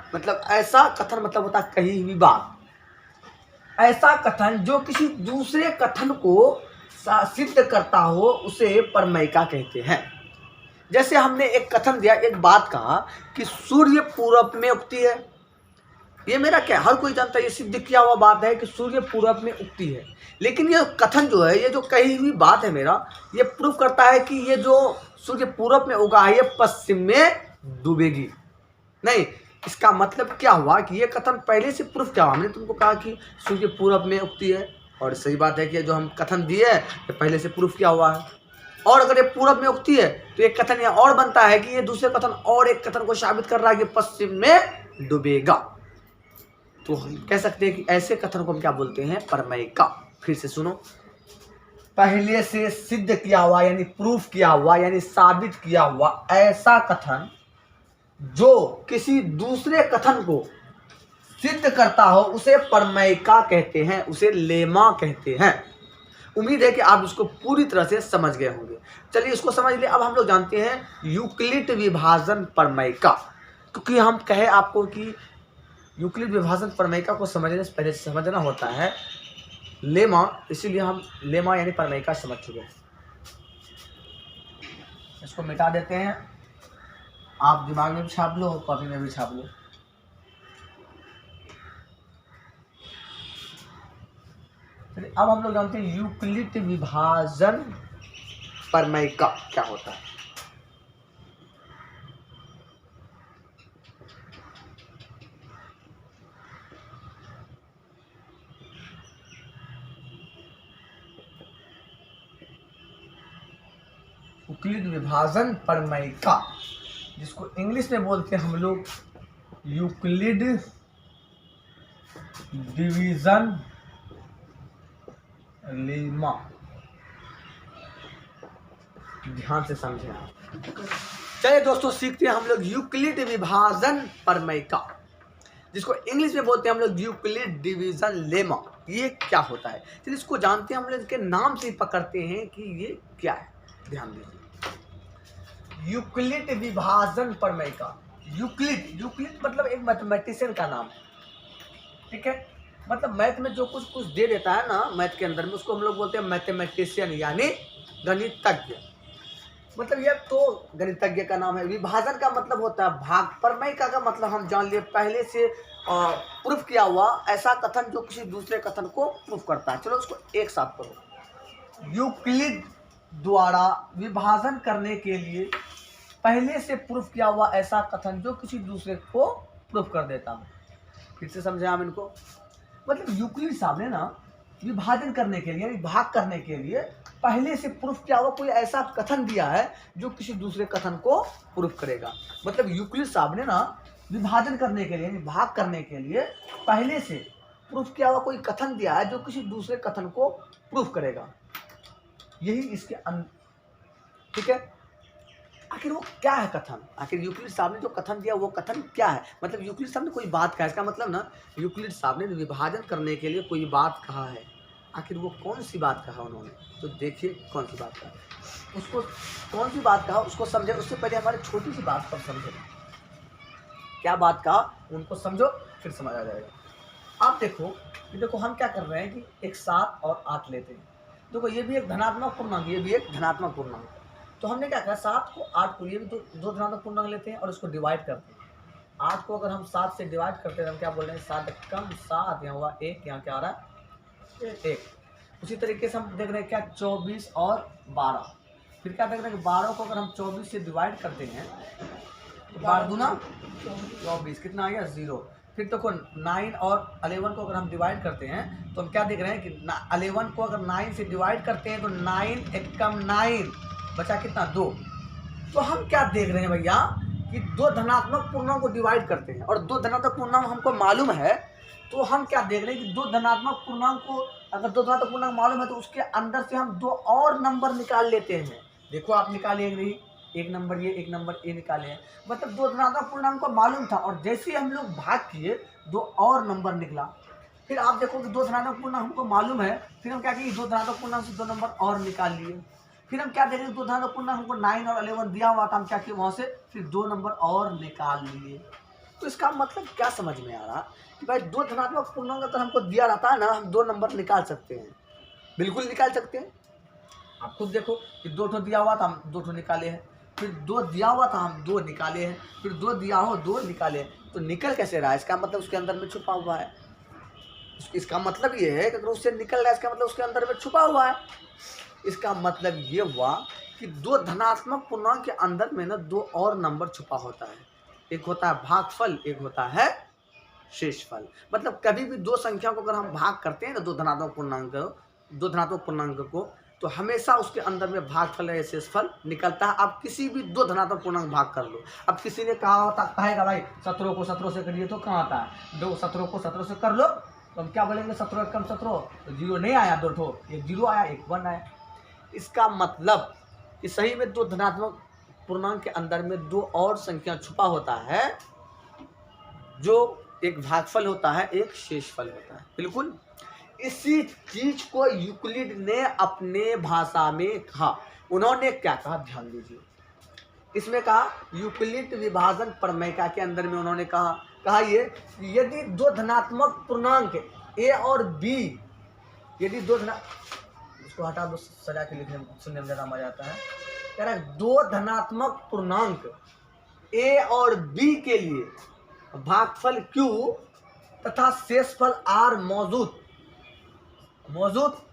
Speaker 1: मतलब होता है कही हुई बात। ऐसा कथन जो किसी दूसरे कथन को सिद्ध करता हो उसे प्रमेय का कहते हैं। जैसे हमने एक कथन दिया, एक बात कहा कि सूर्य पूरब में उगती है। ये मेरा क्या, हर कोई जानता है, ये सिद्ध किया हुआ बात है कि सूर्य पूरब में उगती है। लेकिन ये कथन जो है, ये जो कही हुई बात है मेरा, ये प्रूफ करता है कि ये जो सूर्य पूरब में उगा है ये पश्चिम में डूबेगी। नहीं, इसका मतलब क्या हुआ कि ये कथन पहले से प्रूफ क्या हुआ। हमने तुमको कहा कि सूर्य पूरब में उगती है, और सही बात है कि जो हम कथन दिए है ये पहले से प्रूफ किया हुआ है। और अगर ये पूरब में उगती है तो एक कथन यहाँ और बनता है कि ये दूसरे कथन और एक कथन को साबित कर रहा है कि पश्चिम में डूबेगा। तो हम कह सकते हैं कि ऐसे कथन को हम क्या बोलते हैं, प्रमेय का। फिर से सुनो, पहले से सिद्ध किया हुआ यानी प्रूफ किया हुआ यानी साबित किया हुआ ऐसा कथन जो किसी दूसरे कथन को सिद्ध करता हो उसे प्रमेय का कहते हैं, उसे लेमा कहते हैं। उम्मीद है कि आप इसको पूरी तरह से समझ गए होंगे। चलिए इसको समझ लिए। अब हम लोग जानते हैं यूक्लिड विभाजन प्रमेय का, क्योंकि हम कहे आपको कि यूक्लिड विभाजन प्रमेय का को समझने से पहले समझना होता है लेमा, इसीलिए हम लेमा यानी प्रमेय का समझ चुके हैं। इसको मिटा देते हैं, आप दिमाग में भी छाप लो और कॉपी में भी छाप लो। अब हम लोग जानते हैं यूक्लिड विभाजन प्रमेय का क्या होता है। यूक्लिड विभाजन प्रमेय का, जिसको इंग्लिश में बोलते हैं हम लोग यूक्लिड डिवीजन लेमा। ध्यान से समझे आप। चलिए दोस्तों, सीखते हैं हम लोग यूक्लिड विभाजन प्रमेय का, जिसको इंग्लिश में बोलते हैं हम लोग यूक्लिड डिवीजन लेमा। ये क्या होता है, चलिए इसको जानते हैं। हम लोग इसके नाम से ही पकड़ते हैं कि ये क्या है। ध्यान दीजिए, यूक्लिड विभाजन प्रमेय का। यूक्लिड मतलब एक मैथमेटिशियन का नाम है, ठीक है। मतलब मैथ में जो कुछ दे देता है ना, मैथ के अंदर में, उसको हम लोग बोलते हैं मैथमेटिशियन यानी गणितज्ञ। मतलब ये तो गणितज्ञ का नाम है। विभाजन का मतलब होता है भाग। प्रमेय का मतलब हम जान लिए पहले से प्रूफ किया हुआ ऐसा कथन जो किसी दूसरे कथन को प्रूफ करता है। चलो उसको एक साथ पढ़ो। यूक्लिड द्वारा विभाजन करने के लिए पहले से प्रूफ किया हुआ ऐसा कथन जो किसी दूसरे को प्रूफ कर देता है। फिर से समझे हम इनको। मतलब यूक्लिड साहब ने ना विभाजन करने के लिए, भाग करने के लिए पहले से प्रूफ किया हुआ कोई ऐसा कथन दिया है जो किसी दूसरे कथन को प्रूफ करेगा। मतलब यूक्लिड साहब ने ना विभाजन करने के लिए, भाग करने के लिए पहले से प्रूफ किया हुआ कोई कथन दिया है जो किसी दूसरे कथन को प्रूफ करेगा। यही इसके ठीक है। आखिर वो क्या है कथन? आखिर यूक्लिड साहब ने जो कथन दिया वो कथन क्या है? मतलब यूक्लिड साहब ने कोई बात कहा, इसका मतलब ना यूक्लिड साहब ने विभाजन करने के लिए कोई बात कहा है। आखिर वो कौन सी बात कहा उन्होंने? तो देखिए कौन सी बात कहा, उसको कौन सी बात कहा उसको समझे। उससे पहले हमारे छोटी सी बात पर समझे, क्या बात कहा उनको समझो, फिर समझ आ जाएगा। आप देखो हम क्या कर रहे हैं कि एक 7 और 8 लेते हैं। देखो ये भी एक धनात्मक पूर्णांक, ये भी एक धनात्मक पूर्णांक। तो हमने क्या कहा, 7 को 8 को, ये भी दो धनात्मक पूर्णांक लेते हैं और इसको डिवाइड करते हैं। 8 को अगर हम 7 से डिवाइड करते हैं तो हम क्या बोल रहे हैं, 7 कम 7, यहाँ हुआ 1, यहाँ क्या आ रहा है 1। उसी तरीके से हम देख रहे हैं क्या 24 और 12। फिर क्या देख रहे हैं कि 12 को अगर हम 24 से डिवाइड करते हैं तो 12 दूना 24, कितना आ गया 0। फिर देखो 9 और 11 को अगर हम डिवाइड करते हैं तो हम क्या देख रहे हैं कि 11 को अगर 9 से डिवाइड करते हैं तो 9 एक कम 9, बचा कितना 2। तो हम क्या देख रहे हैं भैया कि दो धनात्मक पूर्णांक को डिवाइड करते हैं और दो धनात्मक पूर्णांक हमको मालूम है। तो हम क्या देख रहे हैं कि दो धनात्मक पूर्णांक को, अगर दो धनात्मक पूर्णांक मालूम है तो उसके अंदर से हम 2 और नंबर निकाल लेते हैं। देखो आप निकालिए नहीं, एक नंबर ये, एक नंबर ए निकाले हैं। मतलब दो धनात्मक पूर्णांक को मालूम था और जैसे ही हम लोग भाग किए 2 और नंबर निकला। फिर आप देखो कि दो धनात्मक पूर्णांक हमको मालूम है, फिर हम क्या किए, दो धनात्मक पूर्णांक से 2 नंबर और निकाल लिए। फिर हम क्या देखेंगे, दो धनात्मक पूर्णांक हमको 9 और 11 दिया हुआ था, हम क्या किए वहाँ से फिर 2 नंबर और निकाल लिए। तो इसका मतलब क्या समझ में आ रहा कि भाई दो धनात्मक पूर्णांक अगर हमको दिया रहता है ना, हम 2 नंबर निकाल सकते हैं, बिल्कुल निकाल सकते हैं। आप खुद देखो कि 2 ठो दिया हुआ था, हम 2 ठो निकाले हैं। फिर 2 दिया हुआ था, हम 2 निकाले हैं। फिर 2 दिया हो, 2 निकाले हैं। तो निकल कैसे रहा है? इसका मतलब उसके अंदर में छुपा हुआ है। इसका मतलब ये है कि अगर उससे निकल रहा है इसका मतलब उसके अंदर में छुपा हुआ है। इसका मतलब ये हुआ कि दो धनात्मक पूर्णांक के अंदर में ना 2 और नंबर छुपा होता है। एक होता है भागफल, एक होता है शेषफल। मतलब कभी भी दो संख्या को अगर हम भाग करते हैं ना, दो धनात्मक पूर्णांक को, तो हमेशा उसके अंदर में भागफल या शेषफल निकलता है। आप किसी भी दो धनात्मक पूर्णांक भाग कर लो। अब किसी ने कहेगा भाई 17 को 17 से करिए तो कहाँ आता है, 2 17 को 17 से कर लो तो हम क्या बोलेंगे, 17 कम 17 तो 0 नहीं आया, 2 ठो, एक 0 आया, एक 1 आया। इसका मतलब कि सही में दो धनात्मक पूर्णांक के अंदर में 2 और संख्या छुपा होता है, जो एक भागफल होता है, एक शेषफल होता है। बिल्कुल इसी चीज को यूक्लिड ने अपने भाषा में कहा। उन्होंने क्या कहा, ध्यान दीजिए। इसमें कहा यूक्लिड विभाजन प्रमेय के अंदर में उन्होंने कहा ये यदि दो धनात्मक पूर्णांक ए और बी, यदि दो इसको हटा दो, सजा के लिखने सुनने में ज़्यादा मजा आता है। कह रहा है 2 धनात्मक पूर्णांक ए और बी के लिए भागफल Q तथा शेषफल R मौजूद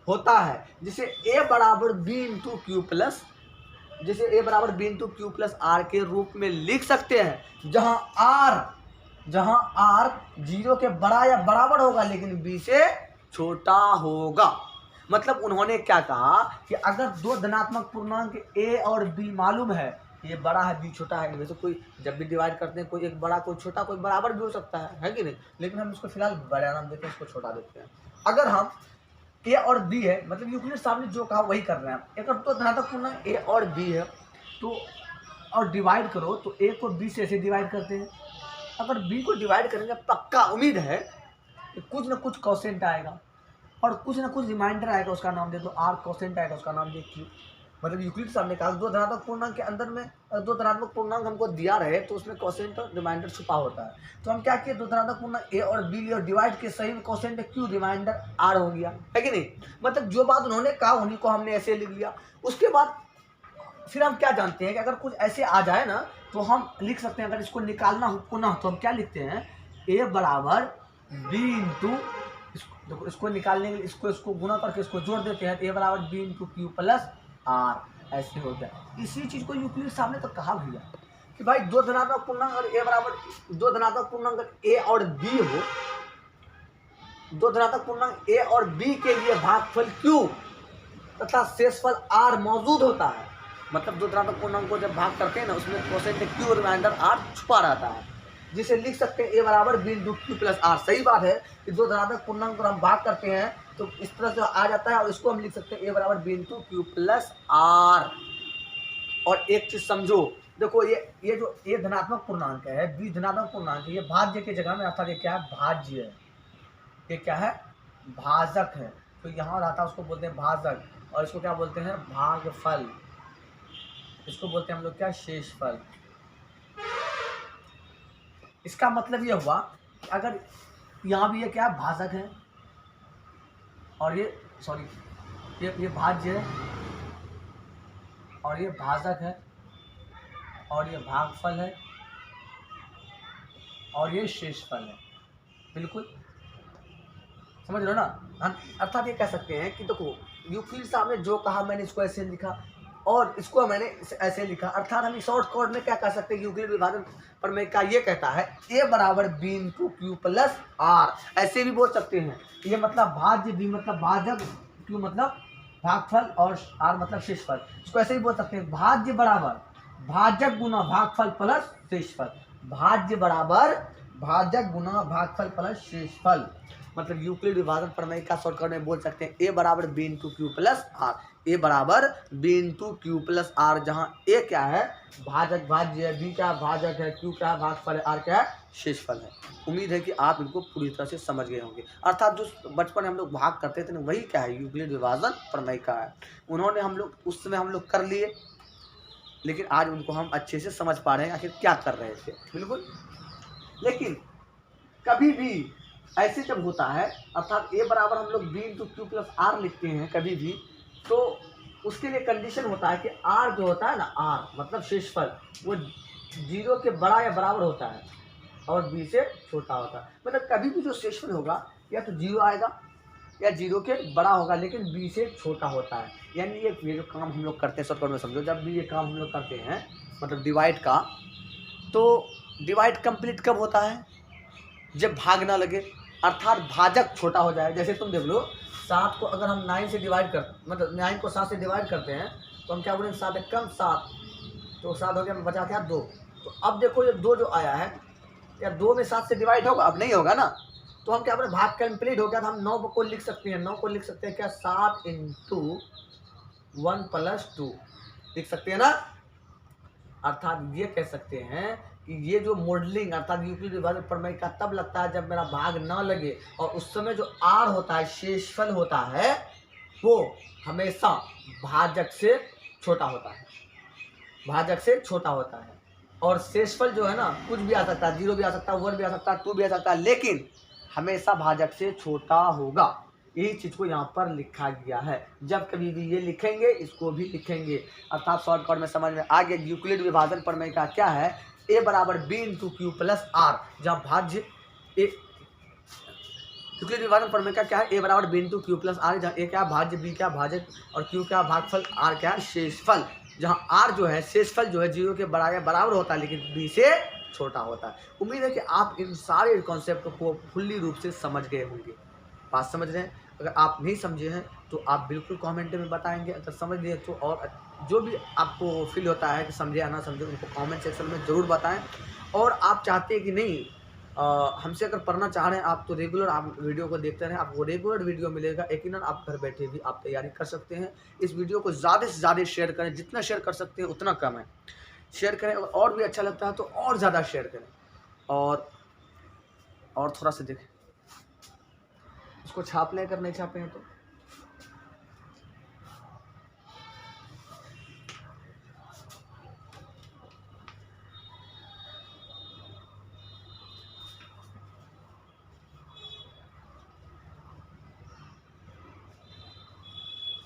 Speaker 1: होता है, जिसे a बराबर b इंटू क्यू प्लस, जिसे a बराबर b into Q plus R के रूप में लिख सकते हैं, जहां r 0 के बड़ा या बराबर होगा लेकिन b से छोटा होगा। मतलब उन्होंने क्या कहा कि अगर दो धनात्मक पूर्णांक a और b मालूम है, ये बड़ा है b छोटा है, वैसे कोई जब भी डिवाइड करते हैं कोई एक बड़ा कोई छोटा कोई बराबर भी हो सकता है कि नहीं, लेकिन हम इसको फिलहाल बड़ा नाम देते हैं, इसको छोटा देते हैं। अगर हम a और b है, मतलब यूक्लिड साहब ने जो कहा वही कर रहे हैं। अगर दो धनात्मक पूर्णांक a और b है तो और डिवाइड करो तो a को b से ऐसे डिवाइड करते हैं। अगर b को डिवाइड करेंगे पक्का उम्मीद है कि कुछ ना कुछ कोसेंट आएगा और कुछ ना कुछ रिमाइंडर आएगा, उसका नाम दे दो r, कोसेंट आएगा उसका नाम दे q। मतलब यूक्लिड साहब ने कहा दो धनात्मक पूर्णांक के अंदर में दो धनात्मक पूर्णांक हमको दिया रहे तो उसमें कोसेंट और रिमाइंडर छुपा होता है। तो हम क्या किए, दो धनात्मक पूर्णांक a और b लिए और डिवाइड के, सही में कोसेंट है q, रिमाइंडर r हो गया, है कि नहीं। मतलब जो बात उन्होंने कहा उन्हीं को हमने ऐसे लिख लिया। उसके बाद फिर हम क्या जानते हैं कि अगर कुछ ऐसे आ जाए ना तो हम लिख सकते हैं, अगर इसको निकालना हो पुनः तो हम क्या लिखते हैं, a बराबर b इंटू, देखो इसको निकालने के लिए इसको गुणा करके इसको जोड़ देते हैं, a बराबर b into Q plus r, ऐसे हो गया। इसी चीज को यूक्लिड साहब ने तो कहा भैया कि भाई दो धनात्मक पूर्णांक अगर a बराबर, दो धनात्मक पूर्णांक अगर a और b हो, दो धनात्मक पूर्णांक a और b के लिए भागफल q तथा शेषफल r मौजूद होता है। मतलब दो धनात्मक पूर्णांक को जब भाग करते हैं ना, उसमें कोसेंट q रिमाइंडर r छुपा रहता है, जिसे लिख सकते हैं a बराबर b into Q plus R. सही बात है कि दो धनात्मक पूर्णांक को हम भाग करते हैं तो इस तरह से आ जाता है, और इसको हम लिख सकते हैं a बराबर b into Q plus R. और एक चीज समझो, देखो ये जो a धनात्मक पूर्णांक है, b धनात्मक पूर्णांक है, ये भाज्य की जगह में, अर्थात ये क्या है, भाज्य है। ये क्या है, भाजक है। तो यहाँ रहता है उसको बोलते हैं भाजक, और इसको क्या बोलते हैं, भागफल। इसको बोलते हैं हम लोग क्या, शेषफल। इसका मतलब ये हुआ कि अगर यहाँ भी ये क्या भाजक है, और ये सॉरी ये भाज्य है, और ये भाजक है, और ये भागफल है, और ये शेषफल है। बिल्कुल समझ लो ना। अर्थात ये कह सकते हैं कि देखो यूक्लिड साहब ने जो कहा मैंने इसको ऐसे लिखा, और इसको मैंने ऐसे लिखा। अर्थात हम शॉर्ट कोड में क्या कह सकते हैं, यूक्लिड विभाजन प्रमेय का ये कहता है a बराबर b into Q plus R. ऐसे भी बोल सकते हैं, ये मतलब भाज्य, b मतलब भाजक, q मतलब भागफल, और r मतलब शेषफल। इसको ऐसे भी बोल सकते हैं, भाज्य बराबर भाजक गुना भागफल प्लस शेषफल। भाज्य बराबर भाजक गुना भागफल प्लस शेषफल। मतलब यूक्लिड विभाजन प्रमेय का शॉर्टकट में बोल सकते हैं a बराबर b into Q plus R. a बराबर b into Q plus R, जहाँ a क्या है, भाजक भाज्य है, b क्या भाजक है, q क्या भागफल है, r क्या है, शेषफल है। उम्मीद है कि आप इनको पूरी तरह से समझ गए होंगे। अर्थात जो बचपन में हम लोग भाग करते थे ना, वही क्या है, यूक्लिड विभाजन प्रमेय का है। उन्होंने हम लोग उस समय हम लोग कर लिए, लेकिन आज उनको हम अच्छे से समझ पा रहे हैं आखिर क्या कर रहे थे। बिल्कुल। लेकिन कभी भी ऐसे जब होता है, अर्थात a बराबर हम लोग b into Q plus R लिखते हैं कभी भी, तो उसके लिए कंडीशन होता है कि r जो होता है ना, r मतलब शेषफल, वो 0 के बड़ा या बराबर होता है और b से छोटा होता है। मतलब कभी भी जो शेषफल होगा या तो 0 आएगा या 0 के बड़ा होगा, लेकिन b से छोटा होता है। यानी ये जो काम हम लोग करते हैं, शॉर्टकट में समझो, जब भी ये काम हम लोग करते हैं मतलब डिवाइड का, तो डिवाइड कंप्लीट कब होता है, जब भाग ना लगे, अर्थात भाजक छोटा हो जाए। जैसे तुम देख लो, 7 को अगर हम 9 से डिवाइड कर, मतलब 9 को 7 से डिवाइड करते हैं, तो हम क्या बोलेंगे, 7 एक कम 7, तो 7 हो गया, बचा क्या 2। तो अब देखो ये 2 जो आया है, या 2 में 7 से डिवाइड होगा, अब नहीं होगा ना, तो हम क्या बोले, भाग कंप्लीट हो गया, तो हम 9 को लिख सकते हैं। 9 को लिख सकते हैं क्या, 7 इंटू 1 प्लस 2 लिख सकते हैं ना। अर्थात ये कह सकते हैं कि ये जो मॉडलिंग अर्थात यूक्लिड विभाजन प्रमेय का तब लगता है जब मेरा भाग ना लगे, और उस समय जो आर होता है, शेषफल होता है, वो हमेशा भाजक से छोटा होता है, भाजक से छोटा होता है। और शेषफल जो है ना, कुछ भी आ सकता है, 0 भी आ सकता है, 1 भी आ सकता है, 2 भी आ सकता है, लेकिन हमेशा भाजक से छोटा होगा। यही चीज को यहाँ पर लिखा गया है। जब कभी भी ये लिखेंगे, इसको भी लिखेंगे। अर्थात शॉर्टकट में समझ में आ गया यूक्लिड विभाजन प्रमेय का क्या है, a बराबर b into Q plus R, जहाँ भाज्य यूक्लिड विभाजन प्रमेय का क्या है, a बराबर b into Q plus R, जहाँ a क्या भाज्य, b क्या भाजक, और q क्या भागफल, r क्या शेषफल, जहाँ r जो है शेषफल जो है 0 के बराबर होता है, लेकिन b से छोटा होता है। उम्मीद है कि आप इन सारे कॉन्सेप्ट को फुल्ली रूप से समझ गए होंगे। बात समझ रहे हैं? अगर आप नहीं समझे हैं तो आप बिल्कुल कमेंट में बताएंगे, अगर समझ लिए तो, और जो भी आपको फील होता है कि समझे या ना समझे, उनको कमेंट सेक्शन में ज़रूर बताएं। और आप चाहते हैं कि नहीं, हमसे अगर पढ़ना चाह रहे हैं आप, तो रेगुलर आप वीडियो को देखते रहें, आपको रेगुलर वीडियो मिलेगा। यकीनन आप घर बैठे भी आप तैयारी कर सकते हैं। इस वीडियो को ज़्यादा से ज़्यादा शेयर करें, जितना शेयर कर सकते हैं उतना कम है, शेयर करें। और भी अच्छा लगता है तो और ज़्यादा शेयर करें, और थोड़ा सा देखें, इसको छाप लें अगर नहीं छापे हैं तो।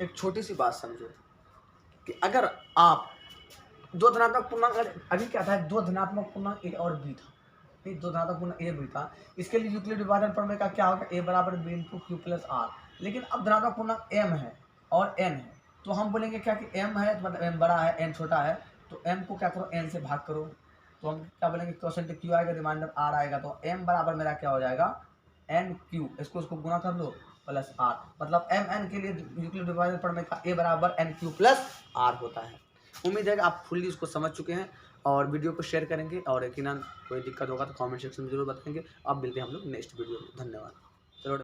Speaker 1: एक छोटी सी बात समझो कि अगर आप दो धनात्मक पूर्णांक, अभी क्या था, दो धनात्मक पूर्णांक a और b था, नहीं, दो धनात्मक पूर्णांक a b था, इसके लिए यूक्लिड विभाजन प्रमेय का क्या होगा, a बराबर b into Q plus R. लेकिन अब धनात्मक पूर्णांक m है और n है, तो हम बोलेंगे क्या कि m है मतलब m बड़ा है, n छोटा है, तो m को क्या करो, n से भाग करो, तो हम क्या बोलेंगे, क्वोशेंट q आएगा, रिमाइंडर r आएगा, तो m बराबर मेरा क्या हो जाएगा, n q, इसको गुना कर लो, प्लस आर, मतलब एम एन के लिए यूक्लिड डिवाइजर प्रमेय का ए बराबर एन क्यू प्लस आर होता है। उम्मीद है कि आप फुल्ली इसको समझ चुके हैं और वीडियो को शेयर करेंगे और यकीनन कोई दिक्कत होगा तो कमेंट सेक्शन में जरूर बताएंगे। अब मिलते हैं हम लोग नेक्स्ट वीडियो में। धन्यवाद।